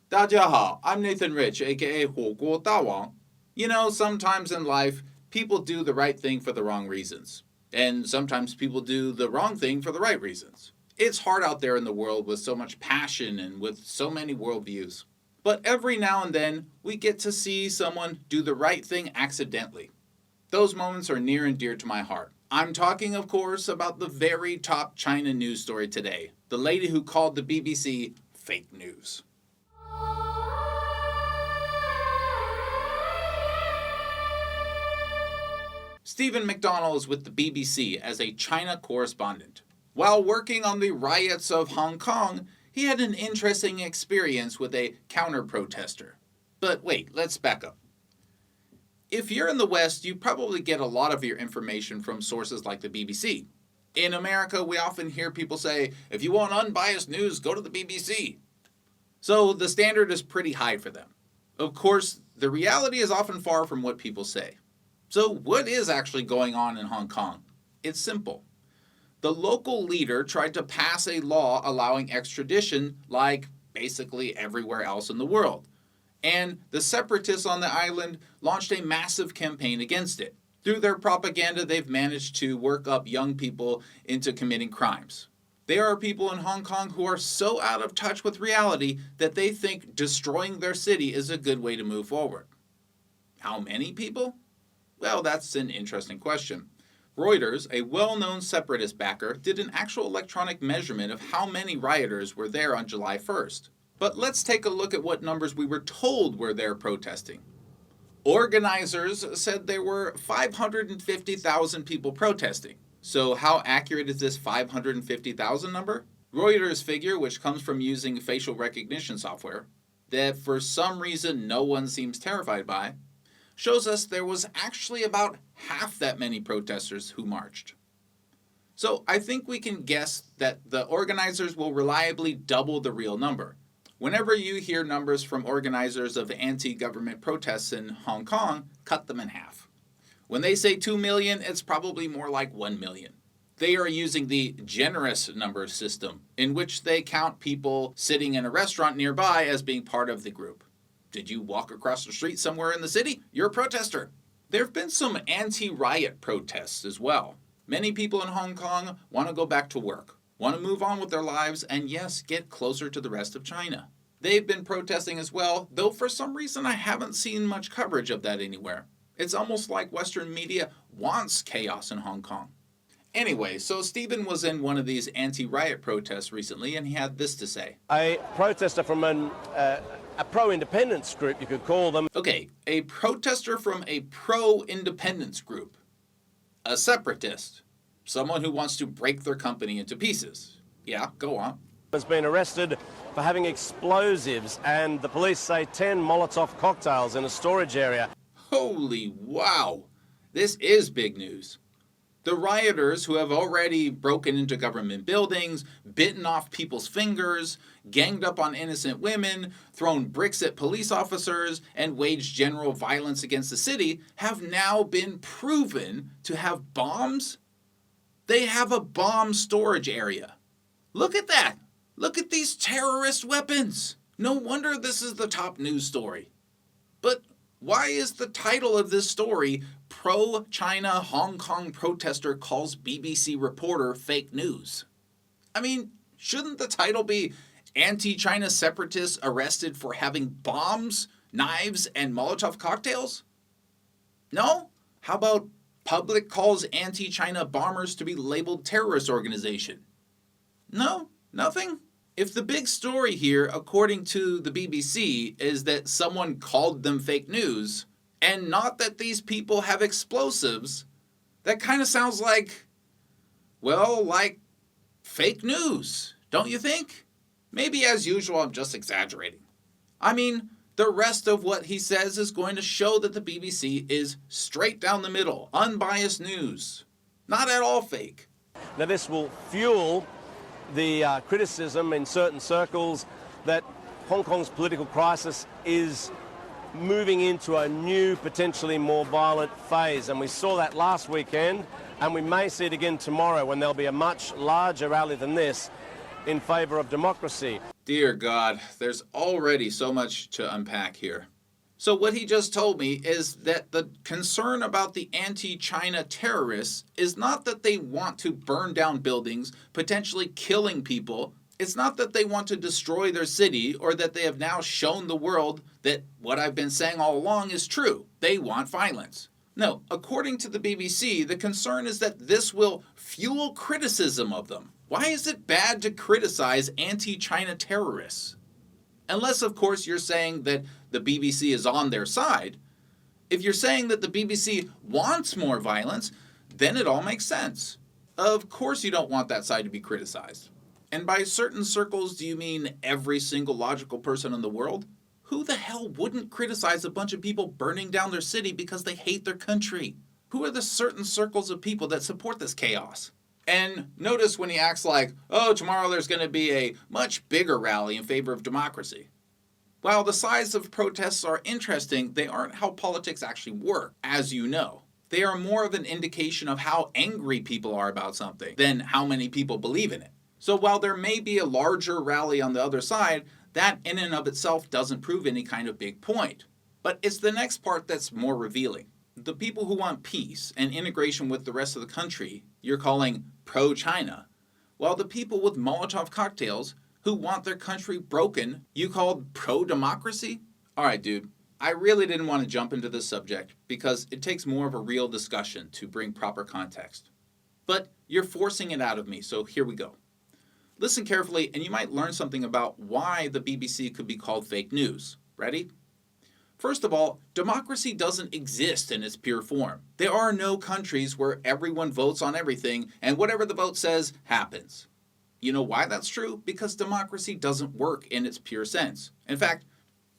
大家好, I'm Nathan Rich, aka 火锅大王. You know, sometimes in life, people do the right thing for the wrong reasons. And sometimes people do the wrong thing for the right reasons. It's hard out there in the world with so much passion and with so many worldviews. But every now and then, we get to see someone do the right thing accidentally. Those moments are near and dear to my heart. I'm talking, of course, about the very top China news story today. The lady who called the BBC fake news. Stephen McDonnell is with the BBC as a China correspondent. While working on the riots of Hong Kong, he had an interesting experience with a counter-protester. But wait, let's back up. If you're in the West, you probably get a lot of your information from sources like the BBC. In America, we often hear people say, if you want unbiased news, go to the BBC. So the standard is pretty high for them. Of course, the reality is often far from what people say. So what is actually going on in Hong Kong? It's simple. The local leader tried to pass a law allowing extradition like basically everywhere else in the world. And the separatists on the island launched a massive campaign against it. Through their propaganda, they've managed to work up young people into committing crimes. There are people in Hong Kong who are so out of touch with reality that they think destroying their city is a good way to move forward. How many people? Well, that's an interesting question. Reuters, a well-known separatist backer, did an actual electronic measurement of how many rioters were there on July 1st. But let's take a look at what numbers we were told were there protesting. Organizers said there were 550,000 people protesting. So how accurate is this 550,000 number? Reuters figure, which comes from using facial recognition software, that for some reason no one seems terrified by, shows us there was actually about half that many protesters who marched. So I think we can guess that the organizers will reliably double the real number. Whenever you hear numbers from organizers of anti-government protests in Hong Kong, cut them in half. When they say 2 million, it's probably more like 1 million. They are using the generous number system, in which they count people sitting in a restaurant nearby as being part of the group. Did you walk across the street somewhere in the city? You're a protester. There have been some anti-riot protests as well. Many people in Hong Kong want to go back to work, want to move on with their lives, and yes, get closer to the rest of China. They've been protesting as well, though for some reason I haven't seen much coverage of that anywhere. It's almost like Western media wants chaos in Hong Kong. Anyway, so Stephen was in one of these anti-riot protests recently, and he had this to say. A protester from a pro-independence group, you could call them. Okay, a protester from a pro-independence group. A separatist. Someone who wants to break their company into pieces. Yeah, go on. Has been arrested for having explosives, and the police say 10 Molotov cocktails in a storage area. Holy wow! This is big news. The rioters, who have already broken into government buildings, bitten off people's fingers, ganged up on innocent women, thrown bricks at police officers, and waged general violence against the city, have now been proven to have bombs. They have a bomb storage area. Look at that! Look at these terrorist weapons! No wonder this is the top news story. But why is the title of this story, Pro-China Hong Kong Protester Calls BBC Reporter Fake News? I mean, shouldn't the title be Anti-China Separatists Arrested for Having Bombs, Knives, and Molotov Cocktails? No? How about Public Calls Anti-China Bombers to be Labeled Terrorist Organization? No? Nothing? If the big story here, according to the BBC, is that someone called them fake news, and not that these people have explosives, that kind of sounds like, well, like fake news, don't you think? Maybe as usual, I'm just exaggerating. I mean, the rest of what he says is going to show that the BBC is straight down the middle, unbiased news. Not at all fake. Now this will fuel the criticism in certain circles that Hong Kong's political crisis is moving into a new, potentially more violent phase. And we saw that last weekend, and we may see it again tomorrow when there'll be a much larger rally than this in favour of democracy. Dear God, there's already so much to unpack here. So what he just told me is that the concern about the anti-China terrorists is not that they want to burn down buildings, potentially killing people. It's not that they want to destroy their city or that they have now shown the world that what I've been saying all along is true. They want violence. No, according to the BBC, the concern is that this will fuel criticism of them. Why is it bad to criticize anti-China terrorists? Unless, of course, you're saying that the BBC is on their side. If you're saying that the BBC wants more violence, then it all makes sense. Of course you don't want that side to be criticized. And by certain circles, do you mean every single logical person in the world? Who the hell wouldn't criticize a bunch of people burning down their city because they hate their country? Who are the certain circles of people that support this chaos? And notice when he acts like, oh, tomorrow there's going to be a much bigger rally in favor of democracy. While the size of protests are interesting, they aren't how politics actually work, as you know. They are more of an indication of how angry people are about something than how many people believe in it. So while there may be a larger rally on the other side, that in and of itself doesn't prove any kind of big point. But it's the next part that's more revealing. The people who want peace and integration with the rest of the country, you're calling pro-China, while the people with Molotov cocktails who want their country broken, you called pro-democracy? Alright, dude, I really didn't want to jump into this subject because it takes more of a real discussion to bring proper context. But you're forcing it out of me, so here we go. Listen carefully and you might learn something about why the BBC could be called fake news. Ready? First of all, democracy doesn't exist in its pure form. There are no countries where everyone votes on everything and whatever the vote says happens. You know why that's true? Because democracy doesn't work in its pure sense. In fact,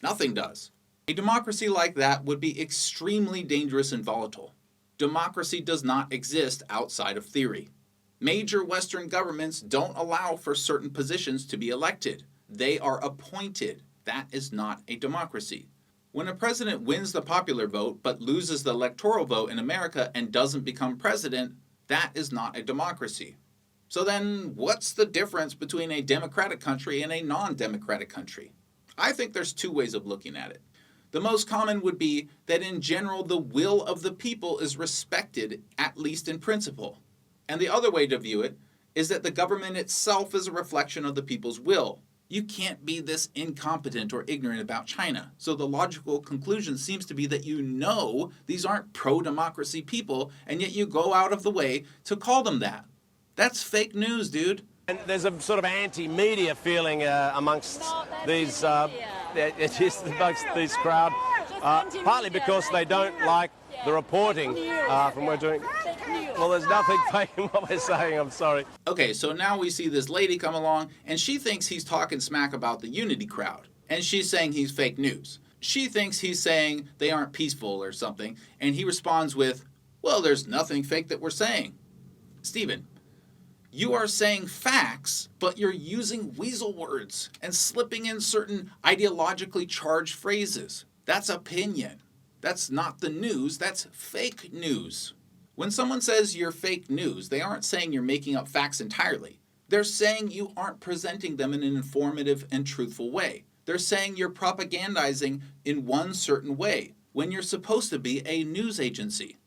nothing does. A democracy like that would be extremely dangerous and volatile. Democracy does not exist outside of theory. Major Western governments don't allow for certain positions to be elected. They are appointed. That is not a democracy. When a president wins the popular vote but loses the electoral vote in America and doesn't become president, that is not a democracy. So then, what's the difference between a democratic country and a non-democratic country? I think there's two ways of looking at it. The most common would be that in general the will of the people is respected, at least in principle. And the other way to view it is that the government itself is a reflection of the people's will. You can't be this incompetent or ignorant about China. So the logical conclusion seems to be that you know these aren't pro-democracy people, and yet you go out of the way to call them that. That's fake news, dude. And there's a sort of anti-media feeling amongst these, amongst this crowd, partly because they don't like the reporting from we're doing. Well, there's nothing fake in what we're saying, I'm sorry. Okay, so now we see this lady come along, and she thinks he's talking smack about the unity crowd, and she's saying he's fake news. She thinks he's saying they aren't peaceful or something, and he responds with, well, there's nothing fake that we're saying. Stephen, you are saying facts, but you're using weasel words and slipping in certain ideologically charged phrases. That's opinion. That's not the news, that's fake news. When someone says you're fake news, they aren't saying you're making up facts entirely. They're saying you aren't presenting them in an informative and truthful way. They're saying you're propagandizing in one certain way when you're supposed to be a news agency.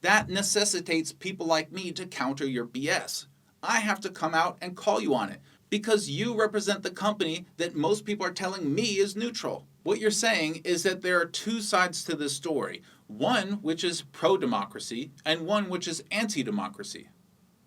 That necessitates people like me to counter your BS. I have to come out and call you on it because you represent the company that most people are telling me is neutral. What you're saying is that there are two sides to this story. One which is pro-democracy and one which is anti-democracy.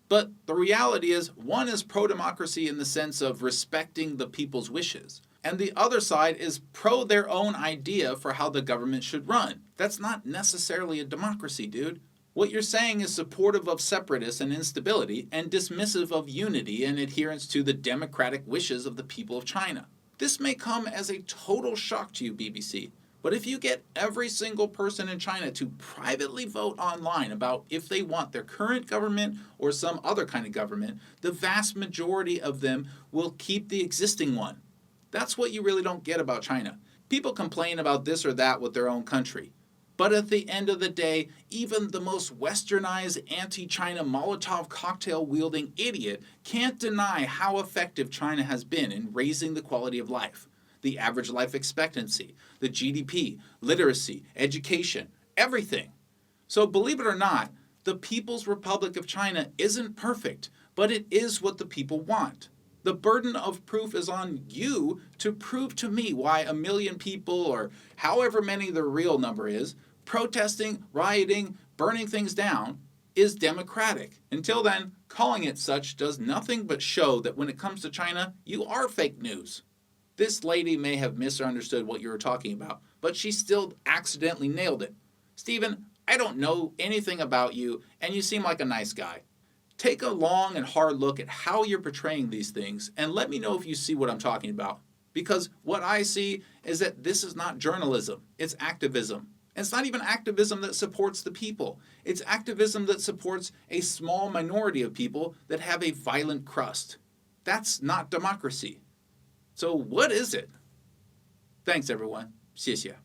But the reality is one is pro-democracy in the sense of respecting the people's wishes. And the other side is pro their own idea for how the government should run. That's not necessarily a democracy, dude. What you're saying is supportive of separatists and instability and dismissive of unity and adherence to the democratic wishes of the people of China. This may come as a total shock to you, BBC, but if you get every single person in China to privately vote online about if they want their current government or some other kind of government, the vast majority of them will keep the existing one. That's what you really don't get about China. People complain about this or that with their own country. But at the end of the day, even the most westernized anti-China Molotov cocktail-wielding idiot can't deny how effective China has been in raising the quality of life, the average life expectancy, the GDP, literacy, education, everything. So believe it or not, the People's Republic of China isn't perfect, but it is what the people want. The burden of proof is on you to prove to me why 1 million people, or however many the real number is, protesting, rioting, burning things down is democratic. Until then, calling it such does nothing but show that when it comes to China, you are fake news. This lady may have misunderstood what you were talking about, but she still accidentally nailed it. Stephen, I don't know anything about you, and you seem like a nice guy. Take a long and hard look at how you're portraying these things and let me know if you see what I'm talking about. Because what I see is that this is not journalism, it's activism. And it's not even activism that supports the people. It's activism that supports a small minority of people that have a violent crust. That's not democracy. So what is it? Thanks everyone. 谢谢。